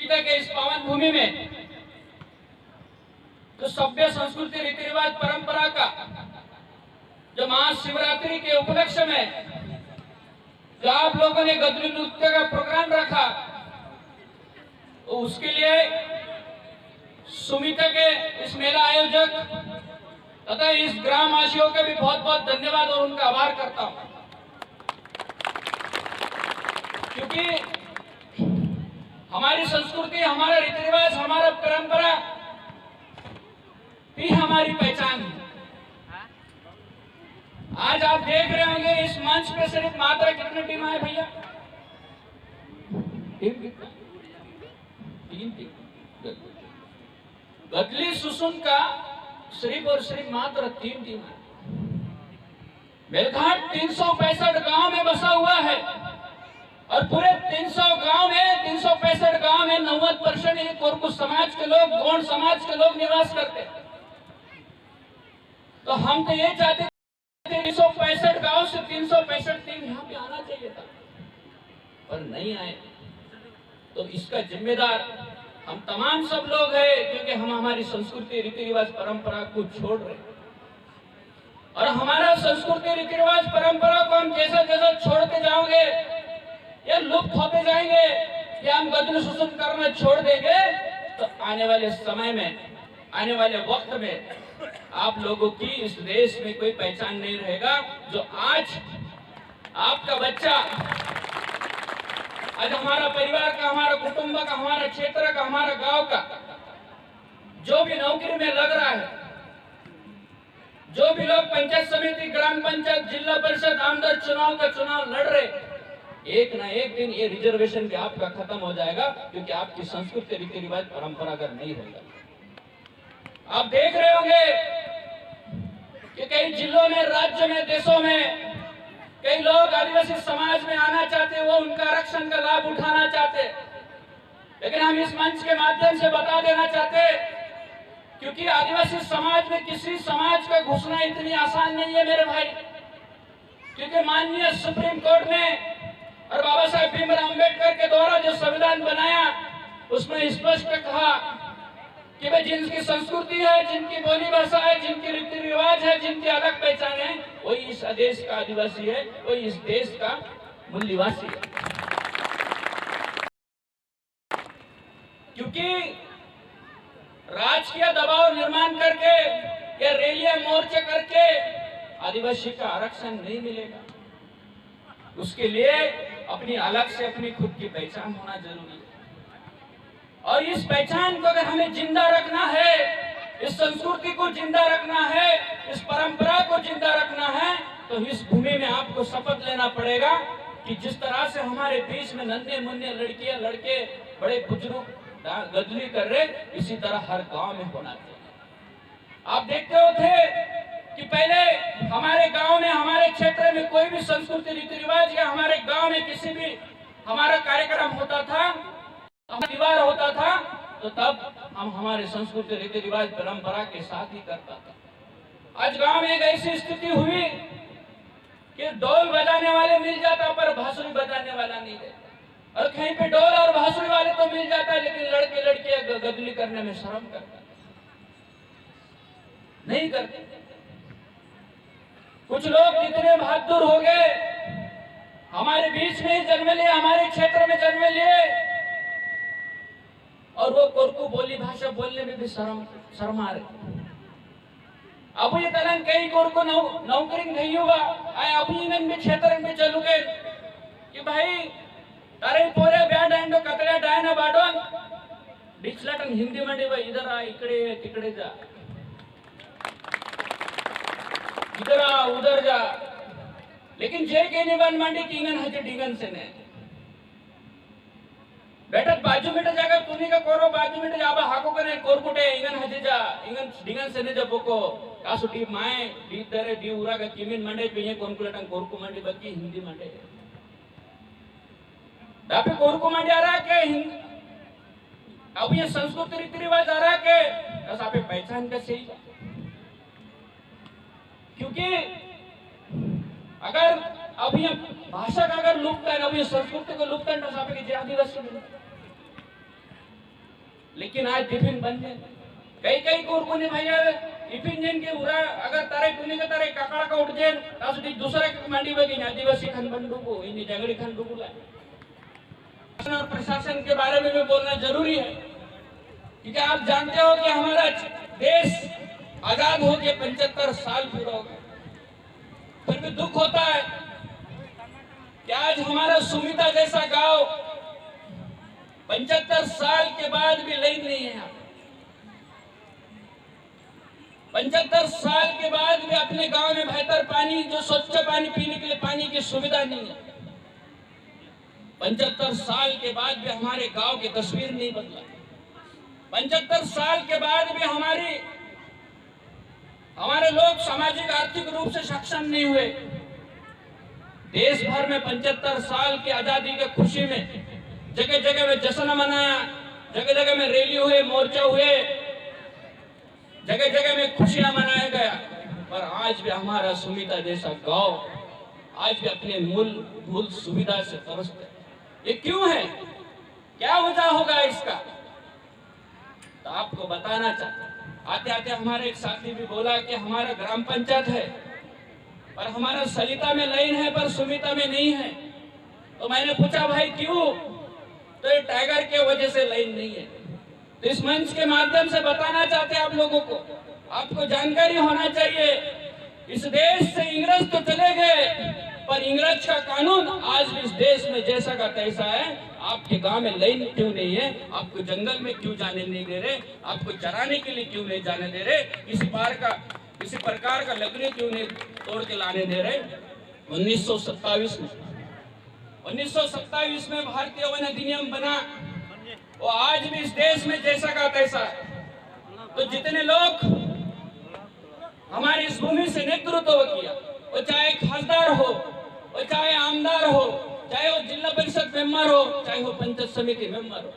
के इस पावन भूमि में जो सभ्य संस्कृति रीति रिवाज परंपरा का जो महाशिवरात्रि के उपलक्ष्य में जो आप लोगों ने गदरी नृत्य का प्रोग्राम रखा, तो उसके लिए सुमिता के इस मेला आयोजक तथा इस ग्रामवासियों का भी बहुत बहुत धन्यवाद और उनका आभार करता हूं, क्योंकि हमारी संस्कृति, हमारा रीति रिवाज, हमारा परंपरा ही हमारी पहचान है। आज आप देख रहे होंगे इस मंच पे सिर्फ मात्र कितनी टीम है भैया? तीन टीम। गदली सुसुन का सिर्फ और सिर्फ मात्र 3 टीम है। मेलघाट 365 गांव में बसा हुआ है और पूरे 300 गांव में 365 गांव में 90% कोरकू समाज के लोग, गौंड समाज के लोग निवास करते हैं। तो हम तो ये चाहते 365 गांव से 365 टीम यहाँ पे आना चाहिए था, पर नहीं आए। तो इसका जिम्मेदार हम तमाम सब लोग हैं, क्योंकि हम हमारी संस्कृति रीति रिवाज परंपरा को छोड़ रहे हैं। और हमारा संस्कृति रीति रिवाज परंपरा को हम जैसा जैसा छोड़ते जाओगे या लुप्त होते जाएंगे या हम गदरी सुसुन करना छोड़ देंगे, तो आने वाले समय में, आने वाले वक्त में आप लोगों की इस देश में कोई पहचान नहीं रहेगा। जो आज आपका बच्चा, आज हमारा परिवार का, हमारा कुटुंब का, हमारा क्षेत्र का, हमारा गांव का जो भी नौकरी में लग रहा है, जो भी लोग पंचायत समिति, ग्राम पंचायत, जिला परिषद, आमदार चुनाव का चुनाव लड़ रहे, एक ना एक दिन ये रिजर्वेशन भी आपका खत्म हो जाएगा, क्योंकि आपकी संस्कृति रीति रिवाज परंपरा अगर नहीं रहेगा। आप देख रहे होंगे कि कई जिलों में, राज्य में, देशों में कई लोग आदिवासी समाज में आना चाहते, वो उनका आरक्षण का लाभ उठाना चाहते, लेकिन हम इस मंच के माध्यम से बता देना चाहते, क्योंकि आदिवासी समाज में किसी समाज का घुसना इतनी आसान नहीं है मेरे भाई। क्योंकि माननीय सुप्रीम कोर्ट ने और बाबा साहेब भीमराव अंबेडकर के द्वारा जो संविधान बनाया, उसमें स्पष्ट कहा कि भाई जिनकी संस्कृति है, जिनकी बोली भाषा है, जिनकी रीति रिवाज है, जिनकी अलग पहचान है, वही इस देश का आदिवासी है, वही इस देश का मूल निवासी है। क्योंकि राजकीय दबाव निर्माण करके या रैलियां, मोर्चे करके आदिवासी का आरक्षण नहीं मिलेगा। उसके लिए अपनी अलग से अपनी खुद की पहचान होना जरूरी है। और इस पहचान को अगर हमें जिंदा रखना है, इस संस्कृति को जिंदा रखना है, इस परंपरा को जिंदा रखना है, तो इस भूमि में आपको शपथ लेना पड़ेगा कि जिस तरह से हमारे बीच में नन्हे मुन्ने लड़कियां, लड़के, बड़े बुजुर्ग गदली कर रहे, इसी तरह हर गांव में होना चाहिए। आप देखते होते कि पहले हमारे गांव में, हमारे क्षेत्र में कोई भी संस्कृति रीति रिवाज या हमारे गांव में किसी भी हमारा कार्यक्रम होता था, दीवार होता था, तो तब हम हमारे संस्कृति रीति रिवाज परंपरा के साथ ही करता था। आज गांव में एक ऐसी स्थिति हुई कि ढोल बजाने वाले मिल जाता, पर बांसुरी बजाने वाला नहीं रहता। और कहीं पे ढोल और बांसुरी वाले तो मिल जाता है, लेकिन लड़के लड़कियां गदली करने में शर्म करता, नहीं करते। कुछ लोग कितने बहादुर हो गए, हमारे बीच में जन्म लिए, हमारे क्षेत्र में जन्म लिए, और वो कोरकू बोली भाषा बोलने में भी शर्मा रहे। अब ये तलन कई कोरकू नौकरी नहीं हुआ, आए अभी इन भी क्षेत्र में चलू गए कि भाई तारे पोरे ब्याड एंड कतड्या डायना बाडोन डिक्सलाटन हिंदी मंडी भाई इधर आ, इकडे तिकडे जा, इधर आ, उधर जा। लेकिन जे के निबन मंडी किंगन हजे डिगन से ने बेटा बाजू में जाकर तुनी का कोरो बाजू में जाबा हाको करे कोरकुटे इंगन हजे जा, इंगन डिगन से ने जबको कासु टी माए डी दरे डी उरा का किमिन मंडे पे ये कोनकुलेटन कोरकु मंडी बकी हिंदी मंडे दापे कोरकु मंडी आ रहा के अब ये संस्कृति रीति रिवाज आ रहा के बस आपे पहचान कैसे ही। क्योंकि अगर अभी भाषा का अगर लुप्त है, अभी संस्कृति को लुप्त है, तो आदिवासी लेकिन आज टिफिन बंद है। कई कई कोरकोने भैया टिफिन जेन के उरा अगर तारे टुनी के तारे काकड़ा का उठ जेन तासुटी दूसरा के मांडी बगी आदिवासी खन बंडू को इन्हीं जंगली खन डुगुला। और प्रशासन के बारे में भी बोलना जरूरी है, क्योंकि आप जानते हो कि हमारा देश आजाद हो के 75 साल पूरा हो गए। फिर भी दुख होता है कि आज हमारा सुमिता जैसा गांव 75 साल के बाद भी लाइन नहीं है। 75 साल के बाद भी अपने गांव में बेहतर पानी, जो स्वच्छ पानी पीने के लिए पानी की सुविधा नहीं है। 75 साल के बाद भी हमारे गांव की तस्वीर नहीं बदला। 75 साल के बाद भी हमारे लोग सामाजिक आर्थिक रूप से सक्षम नहीं हुए। देश भर में 75 साल की आजादी के खुशी में जगह जगह में जश्न मनाया, जगह जगह में रैली हुए, मोर्चा हुए, जगह जगह में खुशियां मनाया गया। पर आज भी हमारा सुमिता जैसा गांव आज भी अपने मूल सुविधा से तरसते। ये क्यों है? क्या वजह होगा इसका? तो आपको बताना चाहते। आते आते हमारे एक साथी भी बोला कि हमारा ग्राम पंचायत है पर हमारा सलिता में लाइन है पर सुमिता में नहीं है। तो मैंने पूछा भाई क्यों? तो ये टाइगर के वजह से लाइन नहीं है। तो इस मंच के माध्यम से बताना चाहते हैं आप लोगों को, आपको जानकारी होना चाहिए। इस देश से इंग्रज तो चले गए पर इंग्रज का कानून आज भी इस देश में जैसा का तैसा है। आपके गांव में लाइन क्यों नहीं है? आपको जंगल में क्यों जाने नहीं दे रहे? आपको चराने के लिए क्यों नहीं जाने दे रहे? किसी प्रकार का लकड़ी क्यों नहीं तोड़ के लाने दे रहे? 1927 में भारतीय वन अधिनियम बना, वो आज भी इस देश में जैसा का तैसा है। तो जितने लोग हमारी इस भूमि से नेतृत्व किया, वो चाहे खासदार हो, वो चाहे आमदार हो, चाहे वो जिला परिषद मेंबर हो, चाहे वो पंचायत समिति मेंबर हो,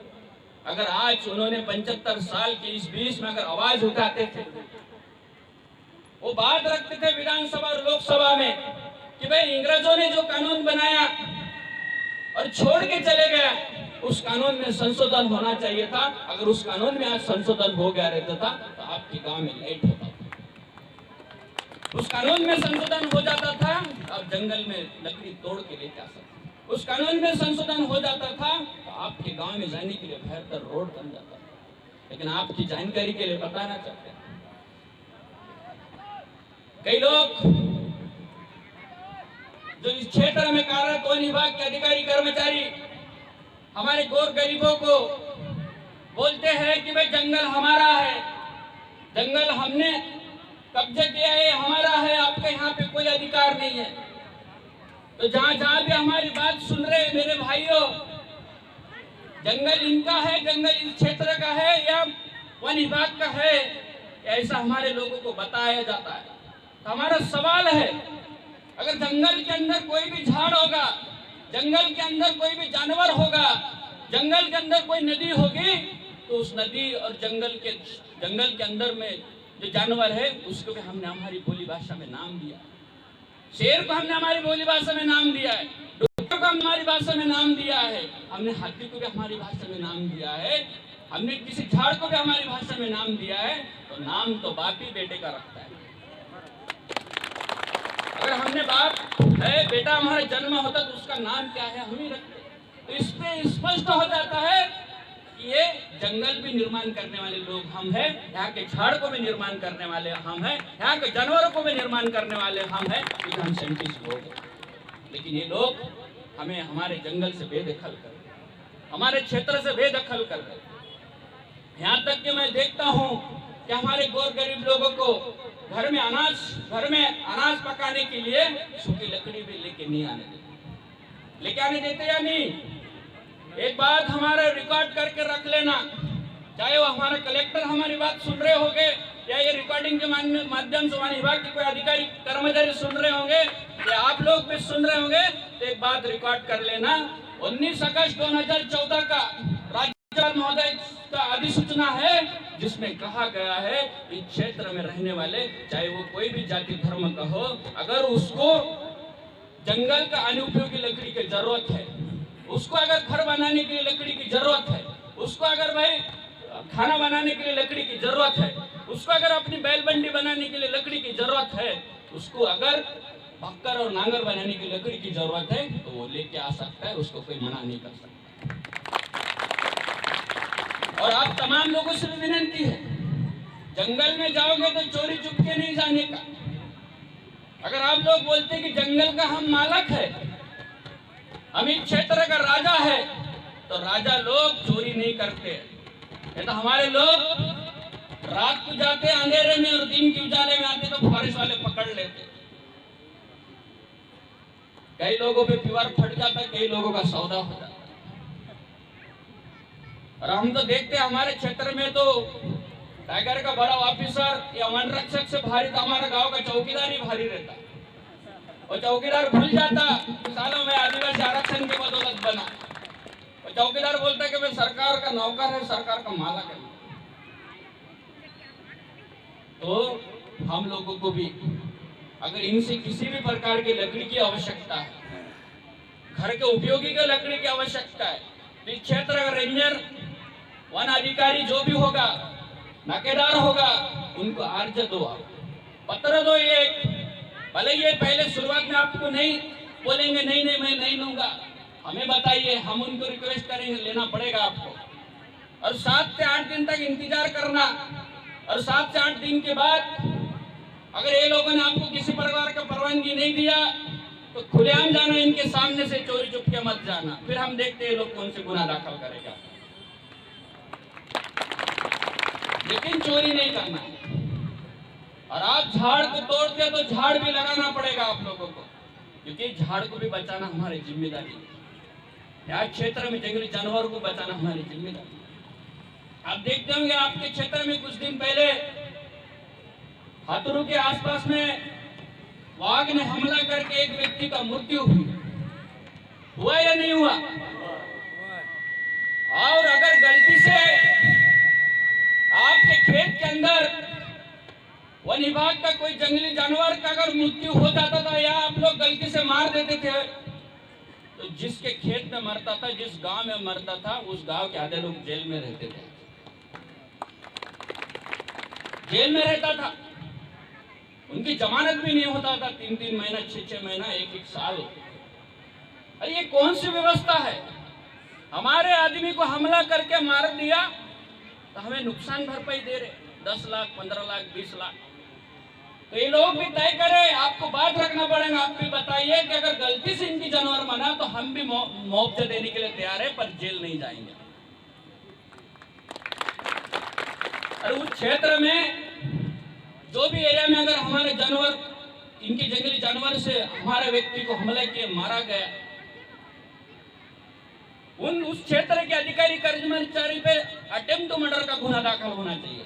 अगर आज उन्होंने 75 साल के इस बीच में अगर आवाज उठाते थे, वो बात रखते थे विधानसभा और लोकसभा में कि भाई इंग्रजों ने जो कानून बनाया और छोड़ के चले गया, उस कानून में संशोधन होना चाहिए था। अगर उस कानून में आज संशोधन हो गया रहता था तो आपके गांव में लाइट होता था। उस कानून में संशोधन हो जाता था, आप जंगल में लकड़ी तोड़ के ले जा सकते। उस कानून में संशोधन हो जाता था तो आपके गांव में जाने के लिए बेहतर रोड बन जाता था। लेकिन आपकी जानकारी के लिए बताना चाहते हैं, कई लोग जो इस क्षेत्र में कार्यरत वन विभाग के अधिकारी कर्मचारी हमारे गौर गरीबों को बोलते हैं कि भाई जंगल हमारा है, जंगल हमने कब्जा किया है, हमारा है, आपके यहाँ पे कोई अधिकार नहीं है। तो जहां जहां भी हमारी बात सुन रहे मेरे भाइयों, जंगल इनका है, जंगल इस क्षेत्र का है या वन विभाग का है, ऐसा हमारे लोगों को बताया जाता है। तो हमारा सवाल है, अगर जंगल के अंदर कोई भी झाड़ होगा, जंगल के अंदर कोई भी जानवर होगा, जंगल के अंदर कोई नदी होगी, तो उस नदी और जंगल के अंदर में जो जानवर है उसको भी हमने हमारी बोली भाषा में नाम दिया। शेर को हमने हमारी बोली भाषा में नाम दिया है, डुक्कर को हमारी भाषा में नाम दिया है, हमने हाथी को भी हमारी भाषा में नाम दिया है, हमने किसी झाड़ को भी हमारी भाषा में नाम दिया है। तो नाम तो बाप ही बेटे का रखता है। अगर हमने बाप है, बेटा हमारा जन्म होता तो उसका नाम क्या है हम ही रखते। तो इसमें स्पष्ट हो जाता है कि ये जंगल भी निर्माण करने वाले लोग हम हैं, यहाँ के झाड़ को भी निर्माण करने वाले हम हैं, यहाँ के जानवरों को भी निर्माण करने वाले हम हैं, क्योंकि हम साइंटिस्ट लोग हैं। लेकिन ये लोग हमें हमारे जंगल से बेदखल कर रहे, हमारे क्षेत्र से बेदखल कर रहे। यहाँ तक कि मैं देखता हूँ कि हमारे गौर गरीब लोगों को घर में अनाज पकाने के लिए सूखी लकड़ी भी लेके नहीं आने देते। लेके आने देते या नहीं? एक बात हमारा रिकॉर्ड करके रख लेना, चाहे वो हमारे कलेक्टर हमारी बात सुन रहे होंगे या ये रिकॉर्डिंग के माध्यम से वन विभाग के कोई अधिकारी कर्मचारी सुन रहे होंगे या आप लोग भी सुन रहे होंगे, तो एक बात रिकॉर्ड कर लेना। 19 अगस्त 2014 का राज्यपाल महोदय का अधिसूचना है जिसमें कहा गया है इस क्षेत्र में रहने वाले चाहे वो कोई भी जाति धर्म का हो, अगर उसको जंगल का अनुपयोगी लकड़ी की जरूरत है, उसको अगर घर बनाने के लिए लकड़ी की जरूरत है, उसको अगर भाई खाना बनाने के लिए लकड़ी की जरूरत है, उसको अगर अपनी बैल बंडी बनाने के लिए लकड़ी की जरूरत है, उसको अगर बक्कर और नांगर बनाने की लकड़ी की जरूरत है तो वो लेके आ सकता है, उसको कोई मना नहीं कर सकता। और आप तमाम लोगों से भी विनती है, जंगल में जाओगे तो चोरी चुपके नहीं जाने का। अगर आप लोग बोलते कि जंगल का हम मालक है, हम इस क्षेत्र का राजा है, तो राजा लोग चोरी नहीं करते। ये तो हमारे लोग रात को जाते अंधेरे में और दिन के उजाले में आते तो फॉरेस्ट वाले पकड़ लेते। कई लोगों पे प्योर फट जाता है, कई लोगों का सौदा हो जाता है। और हम तो देखते हैं हमारे क्षेत्र में तो टाइगर का बड़ा ऑफिसर या वन रक्षक से भारी तो हमारा गांव का चौकीदार ही भारी रहता। और चौकीदार भूल जाता सालों में आदिवासी आरक्षण की बदौलत बना। और चौकीदार बोलता कि मैं सरकार का नौकर है, सरकार का मालक है। तो हम लोगों को भी अगर इनसे किसी भी प्रकार की लकड़ी की आवश्यकता है, घर के उपयोगी के लकड़ी की आवश्यकता है, तो इस क्षेत्र का रेंजर, वन अधिकारी जो भी होगा, नाकेदार होगा, उनको अर्ज दो, पत्र दो। ये भले ये पहले शुरुआत में आपको नहीं बोलेंगे नहीं नहीं मैं नहीं लूंगा, हमें बताइए, हम उनको रिक्वेस्ट करेंगे, लेना पड़ेगा आपको। और 7 से 8 दिन तक इंतजार करना, और 7 से 8 दिन के बाद अगर ये लोगों ने आपको किसी प्रकार का परवानगी नहीं दिया तो खुलेआम जाना, इनके सामने से चोरी चुपके मत जाना, फिर हम देखते हैं ये लोग कौन से गुनाह दाखिल करेगा। लेकिन चोरी नहीं करना है। और आप झाड़ को तोड़ते हैं तो झाड़ भी लगाना पड़ेगा आप लोगों को, क्योंकि झाड़ को भी बचाना हमारी जिम्मेदारी है। यहाँ क्षेत्र में जंगली जानवरों को बचाना हमारी जिम्मेदारी है। आप देखते होंगे आपके क्षेत्र में कुछ दिन पहले हाथुरू के आसपास में वाघ ने हमला करके एक व्यक्ति का मृत्यु हुआ या नहीं हुआ? और अगर गलती से आपके खेत के अंदर वन विभाग का कोई जंगली जानवर का अगर मृत्यु हो जाता था या आप लोग गलती से मार देते थे, तो जिसके खेत में मरता था, जिस गांव में मरता था, उस गांव के आधे लोग जेल में रहते थे, जेल में रहता था। उनकी जमानत भी नहीं होता था, 3-3 महीना, 6-6 महीना, 1-1 साल। अरे ये कौन सी व्यवस्था है? हमारे आदमी को हमला करके मार दिया तो हमें नुकसान भरपाई दे रहे 10 लाख, 15 लाख, 20 लाख। तो ये लोग भी तय करें, आपको बात रखना पड़ेगा। आप भी बताइए कि अगर गलती से इनकी जानवर मना तो हम भी मुआवजा देने के लिए तैयार है, पर जेल नहीं जाएंगे। और उस क्षेत्र में जो भी एरिया में अगर हमारे जानवर, इनके जंगली जानवर से हमारे व्यक्ति को हमला किए मारा गया, उस क्षेत्र के अधिकारी कर्मचारी पे अटेम्प्ट टू मर्डर का गुना दाखिल होना चाहिए।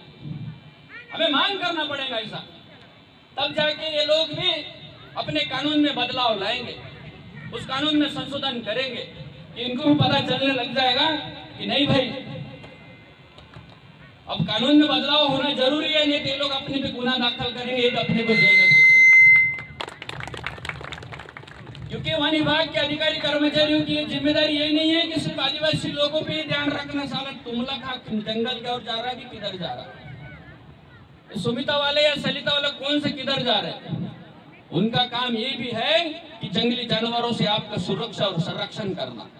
हमें मांग करना पड़ेगा ऐसा, तब जाके ये लोग भी अपने कानून में बदलाव लाएंगे, उस कानून में संशोधन करेंगे कि इनको भी पता चलने लग जाएगा कि नहीं भाई अब कानून में बदलाव होना जरूरी है, नहीं तो ये लोग अपने पे गुनाह दाखिल करेंगे, तो अपने को जेल में भेजेंगे। क्योंकि वन विभाग के अधिकारी कर्मचारियों की जिम्मेदारी ये नहीं है कि सिर्फ आदिवासी लोगों पे ध्यान रखना, साला तुमला खा जंगल की ओर जा रहा है कि किधर जा रहा है, सुमिता वाले या सलिता वाले कौन से किधर जा रहे हैं। उनका काम ये भी है कि जंगली जानवरों से आपका सुरक्षा और संरक्षण करना।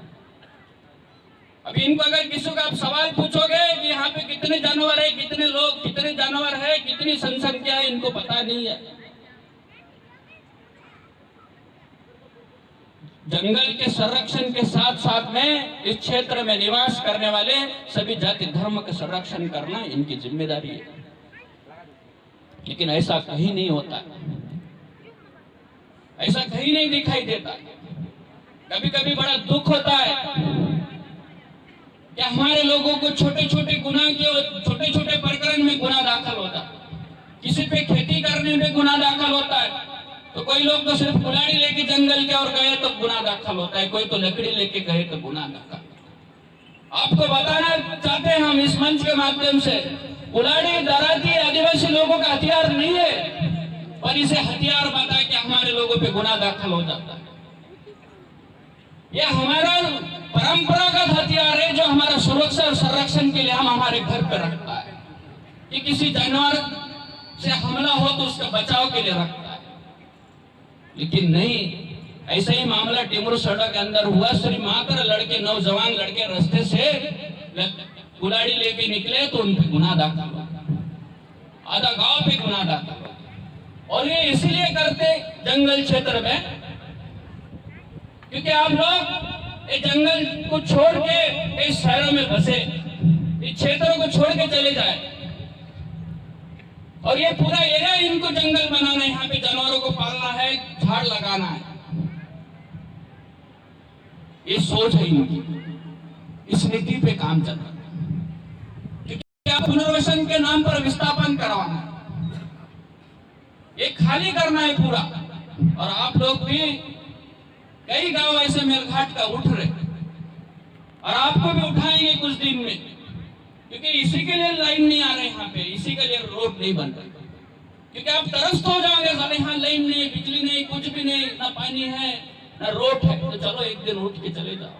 अभी इनको अगर किसी को आप सवाल पूछोगे कि यहाँ पे कितने जानवर है, कितने लोग, कितने जानवर है, कितनी जनसंख्या है, इनको पता नहीं है। जंगल के संरक्षण के साथ साथ में इस क्षेत्र में निवास करने वाले सभी जाति धर्म का संरक्षण करना इनकी जिम्मेदारी है। लेकिन ऐसा कहीं नहीं होता, ऐसा कहीं नहीं दिखाई देता। कभी कभी बड़ा दुख होता है कि हमारे लोगों को छोटे छोटे गुनाह के, छोटे छोटे प्रकरण में गुनाह दाखिल होता है। किसी पे खेती करने में गुनाह दाखिल होता है, तो कोई लोग तो सिर्फ कुल्हाड़ी लेके जंगल के और गए तो गुनाह दाखिल होता है, कोई तो लकड़ी लेके गए तो गुनाह दाखिल। आपको बताना चाहते हैं हम इस मंच के माध्यम से, कुल्हाड़ी दराती आदिवासी लोगों का हथियार नहीं है, पर इसे हथियार बता के हमारे लोगों पे गुनाह दाखिल हो जाता है। यह हमारा परंपरागत हथियार है जो हमारा सुरक्षा और संरक्षण के लिए हम हमारे घर पर रखता है, कि किसी जानवर से हमला हो तो उसका बचाव के लिए रखता है। लेकिन नहीं, ऐसा ही मामला टिमरू सड़क के अंदर हुआ। सिर्फ मात्र लड़के, नौजवान लड़के रास्ते से कुल्हाड़ी लेके निकले तो उन पे गुनाह दाखिल हुआ, आधा गांव पे गुनाह दाखिल हुआ। और ये इसलिए करते जंगल क्षेत्र में, क्योंकि आप लोग ये जंगल को छोड़ के इस शहरों में बसे, इस क्षेत्रों को छोड़ के चले जाए, और ये पूरा एरिया इनको जंगल बनाना है, यहाँ पे जानवरों को पालना है, झाड़ लगाना है, ये सोच है इनकी। इस नीति पे काम चल रहा है, क्योंकि आप पुनर्वसन के नाम पर विस्थापन करवाना है, ये खाली करना है पूरा। और आप लोग भी कई गांव ऐसे मेलघाट का उठ रहे, और आपको भी उठाएंगे कुछ दिन में, क्योंकि इसी के लिए लाइन नहीं आ रहे यहाँ पे, इसी के लिए रोड नहीं बन रही, क्योंकि आप तरस हो जाओगे, साले यहाँ लाइन नहीं, बिजली नहीं, कुछ भी नहीं, ना पानी है ना रोड है, तो चलो एक दिन उठ के चले जाओ।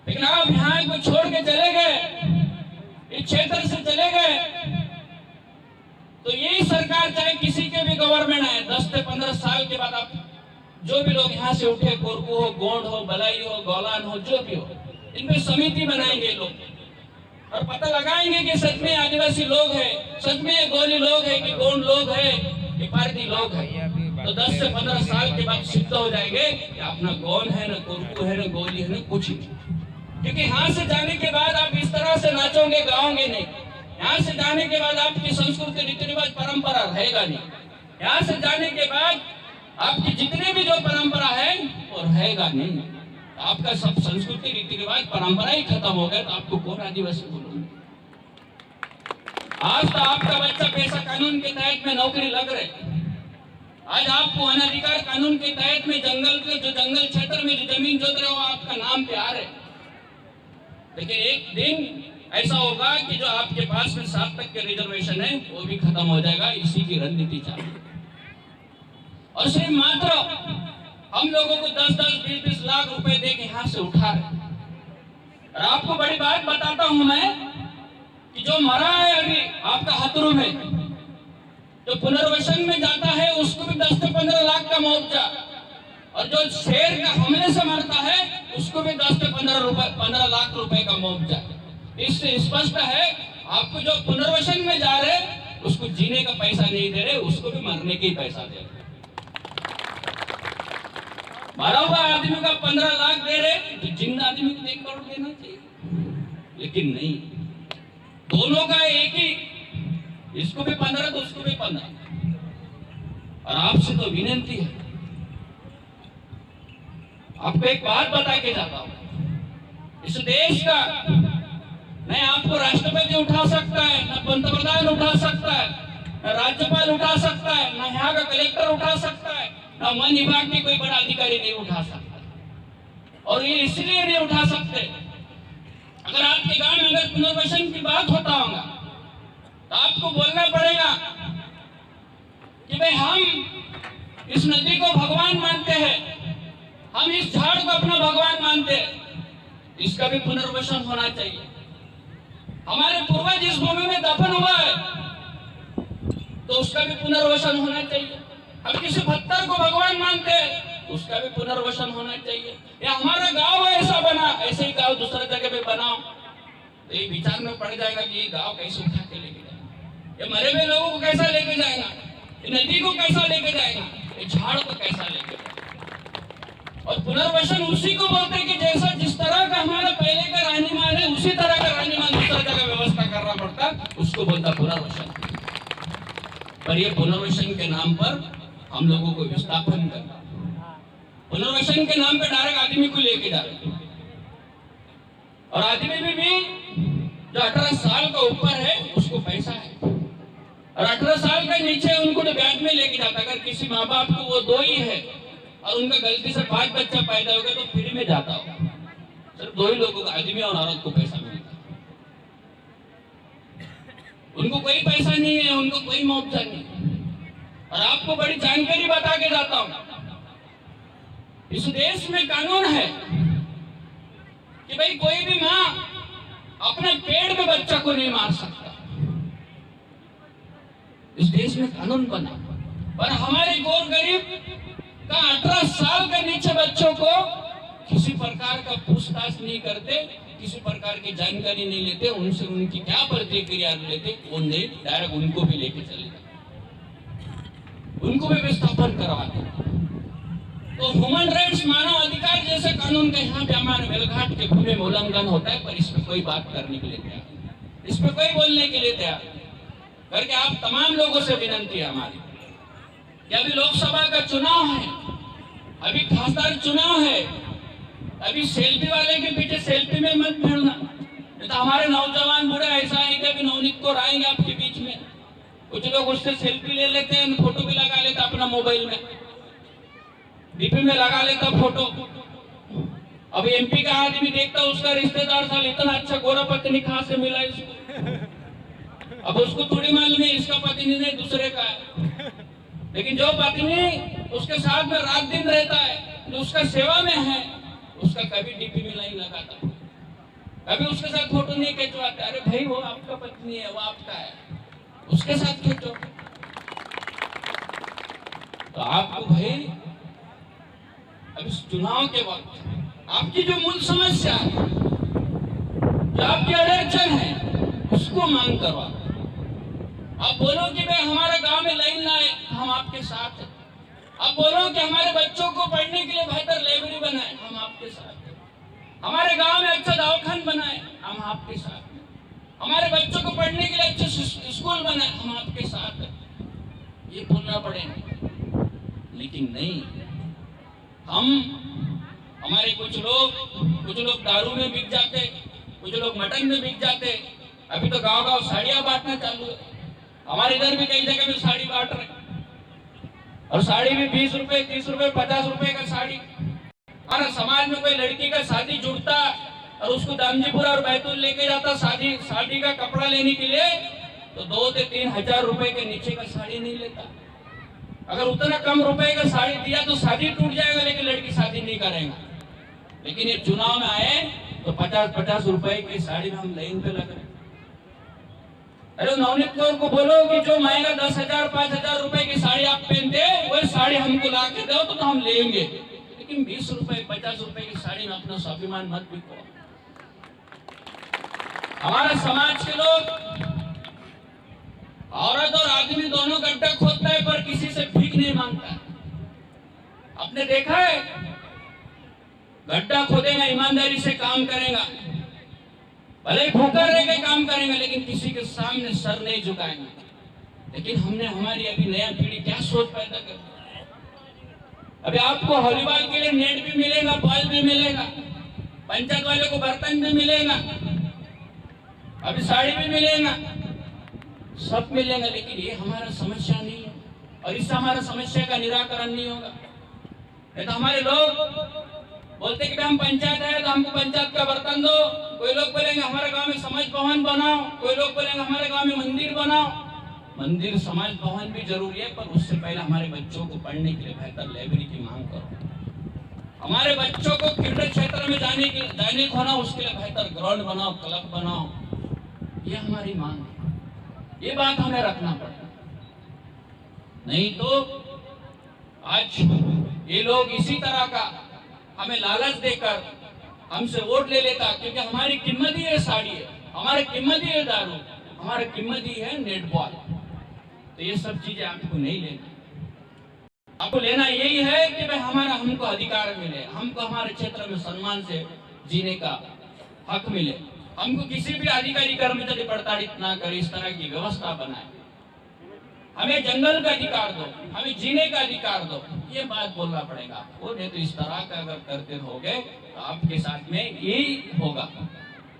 लेकिन आप यहाँ को छोड़ के चले गए, इस क्षेत्र से चले गए, तो यही सरकार चाहे किसी के भी गवर्नमेंट आए, 10 से 15 साल के बाद आप जो भी लोग यहाँ से उठे, कोरकू हो, गोंड हो, बलाई हो, गौलान हो, जो भी हो, इनमें समिति बनाएंगे लोग और पता लगाएंगे कि सच में आदिवासी लोग हैं, सच में ये गोली लोग हैं कि गोंड लोग हैं कि पारधी लोग हैं। तो 10 से 15 साल के बाद सिद्ध हो जाएंगे कि आप ना गोंड है, ना कोरकू है, ना गोली है, ना कुछ नहीं। क्योंकि यहाँ से जाने के बाद आप इस तरह से नाचोगे, गाओगे नहीं। यहाँ से जाने के बाद आपकी संस्कृति, रीति रिवाज, परंपरा रहेगा नहीं। यहाँ से जाने के बाद आपकी जितने भी जो परंपरा है वो रहेगा नहीं। आपका सब संस्कृति, रीति रिवाज, परंपरा ही खत्म हो गया, तो आपको कौन आदिवासी बोलोगे? आज तो आपका बच्चा पैसा कानून के तहत में नौकरी लग रहे, आज आपको अनाधिकार कानून के तहत में जंगल के जो जंगल क्षेत्र में जो जमीन जोत रहे हो आपका नाम पे आ रहे, लेकिन एक दिन ऐसा होगा कि जो आपके पास में 7 तक के रिजर्वेशन है वो भी खत्म हो जाएगा। इसी की रणनीति चालू, और सिर्फ मात्र हम लोगों को 10-10, 20-20 लाख रुपए दे के यहाँ से उठा रहे। और आपको बड़ी बात बताता हूं मैं कि जो मरा है अभी आपका हथरू में, जो पुनर्वसन में जाता है उसको भी 10 से 15 लाख का मुआवजा, और जो शेर का हमले से मरता है उसको भी 10 से 15 लाख रुपए का मुआवजा। इससे स्पष्ट है आपको जो पुनर्वसन में जा रहे उसको जीने का पैसा नहीं दे रहे, उसको भी मरने के ही पैसा दे रहे। मारा हुआ आदमी का 15 लाख दे रहे, तो जिंदा आदमी को 1 करोड़ देना चाहिए, लेकिन नहीं, दोनों का एक ही, इसको भी 15 तो उसको भी 15। और आपसे तो विनती है, आपको एक बात बता के जाता हूं, इस देश का नहीं आपको राष्ट्रपति उठा सकता है, ना पंतप्रधान उठा सकता है, ना राज्यपाल उठा सकता है, ना यहाँ का कलेक्टर उठा सकता है, ना वन विभाग के कोई बड़ा अधिकारी नहीं उठा सकता। और ये इसलिए नहीं उठा सकते, अगर आपके गांव में अगर पुनर्वसन की बात होता होगा तो आपको बोलना पड़ेगा कि भाई हम इस नदी को भगवान मानते हैं, हम इस झाड़ को अपना भगवान मानते हैं, इसका भी पुनर्वसन होना चाहिए। हमारे पूर्वज इस भूमि में दफन हुआ है तो उसका भी पुनर्वसन होना चाहिए। हम किसी पत्थर को भगवान मानते हैं, उसका भी पुनर्वसन होना चाहिए। या हमारा गांव ऐसा बना, ऐसे ही गांव दूसरे जगह पे बनाओ, तो ये विचार में पड़ जाएगा कि ये गांव कैसे उठा के लेके जाएगा, ये मरे हुए लोगों को कैसा लेके जाएगा, ये नदी को कैसा लेके जाएगा, ये झाड़ को कैसा लेके जाएगा। और पुनर्वसन उसी को बोलते हैं कि जैसा जिस तरह का हमारा पहले का रानीमान है उसी तरह का रानीमान दूसरा जगह व्यवस्था करना पड़ता, उसको बोलता पुनर्वसन। पर ये पुनर्वसन के नाम पर हम लोगों को विस्थापन करना, पुनर्वसन के नाम पे डायरेक्ट आदमी को लेके जा रहे, और आदमी भी जो 18 साल का ऊपर है उसको पैसा है, और 18 साल का नीचे उनको तो ब्याज में लेके जाता। अगर किसी माँ बाप को वो 2 ही है और उनका गलती से 5 बच्चा पैदा हो गया तो फ्री में जाता हो, सिर्फ 2 ही लोगों को, आदमी और औरत को पैसा मिलता, उनको कोई पैसा नहीं है, उनको कोई मुआवजा नहीं। और आपको बड़ी जानकारी बता के जाता हूं, इस देश में कानून है कि भाई कोई भी माँ अपने पेट में बच्चा को नहीं मार सकता। इस देश में कानून बना, पर हमारे गौर गरीब का 18 साल के नीचे बच्चों को किसी प्रकार का पूछताछ नहीं करते, किसी प्रकार की जानकारी नहीं लेते, उनसे उनकी क्या प्रतिक्रिया लेते, वो नहीं, डायरेक्ट उनको भी लेके चले जाते, उनको भी विस्थापन करवाते। तो ह्यूमन राइट्स, मानव अधिकार जैसे कानून का यहाँ पे हमारे मेलघाट के भूमि में उल्लंघन होता है, पर इसमें कोई बात करने के लिए तैयार, इसमें कोई बोलने के लिए तैयार करके आप तमाम लोगों से विनंती है हमारी कि अभी लोकसभा का चुनाव है, अभी खासदार चुनाव है, अभी सेल्फी वाले के पीछे सेल्फी में मत भिड़ना। नहीं तो हमारे नौजवान बुरे ऐसा है कि अभी नवनीत को आएंगे आपके बीच में, कुछ लोग उससे सेल्फी ले लेते हैं, फोटो भी लगा लेते अपना मोबाइल में, डीपी में लगा लेता फोटो। अब एमपी का आदमी देखता उसका रिश्तेदार साल इतना अच्छा गोरा पत्नी कहां से मिला इसको, अब उसको थोड़ी मालूम है इसका पत्नी नहीं दूसरे का है, लेकिन जो पत्नी उसके साथ में रात दिन रहता है, जो उसका सेवा में है, उसका कभी डीपी में नहीं लगाता, कभी उसके साथ फोटो नहीं खिंचवाता। अरे भाई वो आपका पत्नी है, वो आपका है, उसके साथ खींचो। तो आपको भाई अब इस चुनाव के वक्त आपकी जो मूल समस्या है, जो आपकी अड़चन है, उसको मांग करवा। आप बोलो कि भाई हमारे गांव में लाइन लाए, हम आपके साथ हैं। आप बोलो कि हमारे बच्चों को पढ़ने के लिए बेहतर लाइब्रेरी बनाए, हम आपके साथ हैं। हमारे गांव में अच्छा दवाखाना बनाए, हम आपके साथ हैं। हमारे बच्चों को पढ़ने के लिए अच्छे स्कूल बनाए, हम आपके साथ हैं। ये बोलना पड़ेगा, लेकिन नहीं, हमारे कुछ लोग दारू में बिक जाते, कुछ लोग मटन में बिक जाते। अभी तो गांव-गांव साड़ियां बांटना चालू है, हमारे इधर भी कई जगह में साड़ी बांट रहे, और साड़ी भी 20 रुपए, 30 रुपए, 50 रुपए का साड़ी। हमारा समाज में कोई लड़की का शादी जुड़ता और उसको दामजीपुरा और बैतूल लेके जाता शादी का कपड़ा लेने के लिए, तो 2 से 3 हजार रुपए के नीचे का साड़ी नहीं लेता। अगर उतना कम रुपए का साड़ी दिया तो शादी टूट जाएगा, लेकिन लड़की शादी नहीं करेगा। लेकिन ये चुनाव में आए तो 50-50 रुपए की साड़ी में हम लाइन पे लग रहे। अरे नवनीत कौर को बोलो कि जो महंगा 10,000 5,000 रुपए की साड़ी आप पहनते, वही साड़ी हमको ला के दो तो हम लेंगे, लेकिन 20 रुपए 50 रुपए की साड़ी में अपना स्वाभिमान मत बिको। हमारा समाज के लोग, औरत और आदमी दोनों गड्ढा खोदता है, पर किसी से भीख नहीं मांगता है। आपने देखा है, गड्ढा खोदेगा, ईमानदारी से काम करेगा, भले भूखा रह के काम करेंगे, लेकिन किसी के सामने सर नहीं झुकाएंगे। लेकिन हमने हमारी अभी नया पीढ़ी क्या सोच पैदा कर, अभी आपको हॉलीबॉल के लिए नेट भी मिलेगा, बॉल भी मिलेगा, पंचायत वाले को बर्तन भी मिलेगा, अभी साड़ी भी मिलेगा, सब मिलेगा, लेकिन ये हमारा समस्या नहीं है, और इससे हमारा समस्या का निराकरण नहीं होगा। नहीं तो हमारे लोग बोलते कि हम पंचायत है तो हमको पंचायत का बर्तन दो, कोई लोग बोलेंगे हमारे गांव में समाज भवन बनाओ, कोई लोग बोलेंगे हमारे गांव में मंदिर बनाओ। मंदिर समाज भवन भी जरूरी है, पर उससे पहले हमारे बच्चों को पढ़ने के लिए बेहतर लाइब्रेरी की मांग करो। हमारे बच्चों को क्रीड़ा क्षेत्र में जाने को होना, उसके लिए बेहतर ग्राउंड बनाओ, क्लब बनाओ, ये हमारी मांग है। ये बात हमें रखना पड़ेगा, नहीं तो आज ये लोग इसी तरह का हमें लालच देकर हमसे वोट ले लेता, क्योंकि हमारी कीमत ही है साड़ी है, हमारी कीमत ही है दारू, हमारी कीमत ही है नेट बॉल। तो ये सब चीजें आपको नहीं लेना, आपको लेना यही है कि भाई हमको अधिकार मिले, हमको हमारे क्षेत्र में सम्मान से जीने का हक मिले, हमको किसी भी अधिकारी कर्मचारी प्रताड़ित ना करे, इस तरह की व्यवस्था बनाए, हमें जंगल का अधिकार दो, हमें जीने का अधिकार दो। ये बात बोलना पड़ेगा आपको, नहीं तो इस तरह का अगर करते रहोगे तो आपके साथ में यही होगा,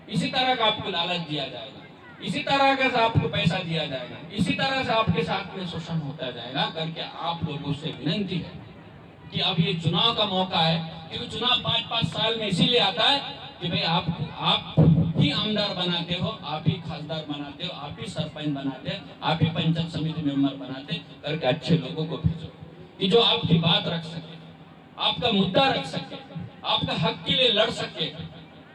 इसी तरह का आपको लालच दिया जाएगा, इसी तरह का आपको पैसा दिया जाएगा, इसी तरह से आपके साथ में शोषण होता जाएगा। करके आप लोगों से विनंती है कि अब ये चुनाव का मौका है, क्योंकि चुनाव 5-5 साल में इसीलिए आता है कि भाई आप ही आमदार बनाते हो, आप ही खासदार बनाते हो, आप ही सरपंच बनाते हो, आप ही पंचायत समिति मेंबर बनाते, करके अच्छे लोगों को भेजो कि जो आपकी बात रख सके, आपका मुद्दा रख सके, आपका हक के लिए लड़ सके,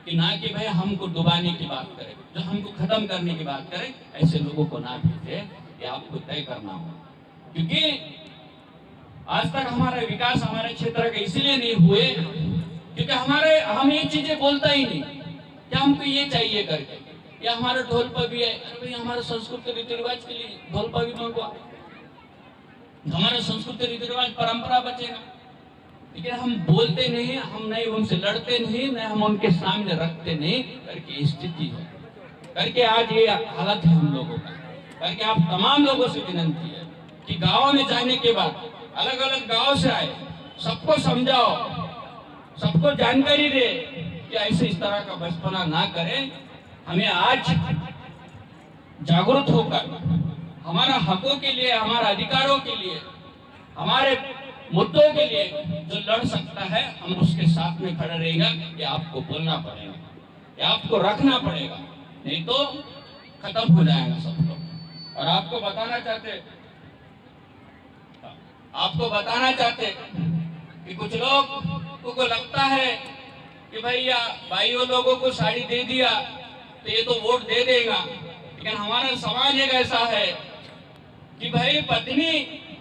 कि ना कि भाई हमको डुबाने की बात करें, जो हमको खत्म करने की बात करें, ऐसे लोगों को ना भेजे। ये आपको तय करना होगा, क्योंकि आज तक हमारा विकास हमारे क्षेत्र के इसलिए नहीं हुए क्योंकि हम ये चीजें बोलता ही नहीं कि हमको ये चाहिए करके। या हमारा ढोल पर भी है, अरे भाई हमारे संस्कृति रीति रिवाज के लिए ढोल पर भी मंगवा, हमारा संस्कृति रीति रिवाज परंपरा बचेगा। लेकिन हम बोलते नहीं, हम नहीं उनसे लड़ते नहीं, नहीं हम उनके सामने रखते नहीं करके स्थिति है, करके आज ये हालत है हम लोगों का। करके आप तमाम लोगों से विनंती है कि गाँव में जाने के बाद अलग अलग गांव से आए, सबको समझाओ, सबको जानकारी दे कि ऐसे इस तरह का बचपना ना करें। हमें आज जागरूक होकर हमारा हकों के लिए, हमारे अधिकारों के लिए, हमारे मुद्दों के लिए जो लड़ सकता है, हम उसके साथ में खड़े रहेगा। ये आपको बोलना पड़ेगा, ये आपको रखना पड़ेगा, नहीं तो खत्म हो जाएगा सब लोग। और आपको बताना चाहते कि कुछ लोग को लगता है कि भैया भाइयों लोगों को साड़ी दे दिया तो ये तो वोट दे देगा। लेकिन हमारा समाज एक ऐसा है कि भाई पत्नी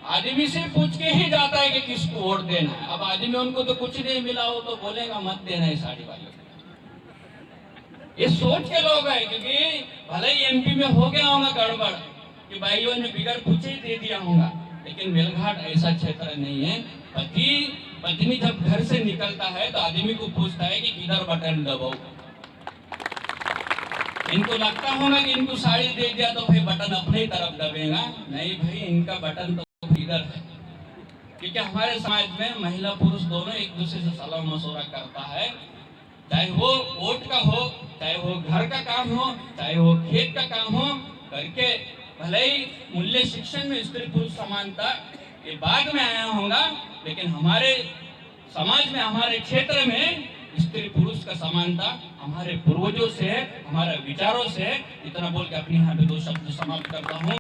आदमी से पूछ के ही जाता है कि किसको वोट देना है। अब आदमी उनको तो कुछ नहीं मिला हो तो बोलेगा मत देना है साड़ी वालों को। ये सोच के लोग हैं, क्योंकि भले ही एमपी में हो गया होगा गड़बड़ कि भाइयों ने बिगड़ पूछे ही दे दिया होगा, लेकिन मेलघाट ऐसा क्षेत्र नहीं है। पत्नी जब घर से निकलता है तो आदमी को पूछता है कि किधर बटन दबाओ। इनको लगता होगा कि इनको साड़ी दे दिया तो भाई बटन अपने ही तरफ दबेगा। नहीं भाई, इनका बटन तो इधर है, क्योंकि हमारे समाज में महिला पुरुष दोनों एक दूसरे से सलाह मशवरा करता है। चाहे वो वोट का हो, चाहे वो घर का काम हो, चाहे वो खेत का काम हो, करके भले ही मूल्य शिक्षण में स्त्री पुरुष समानता ये बाद में आया होगा, लेकिन हमारे समाज में, हमारे क्षेत्र में स्त्री पुरुष का समानता हमारे पूर्वजों से है, हमारे विचारों से है। इतना बोल के अपनी यहाँ पे 2 शब्द समाप्त करता हूँ।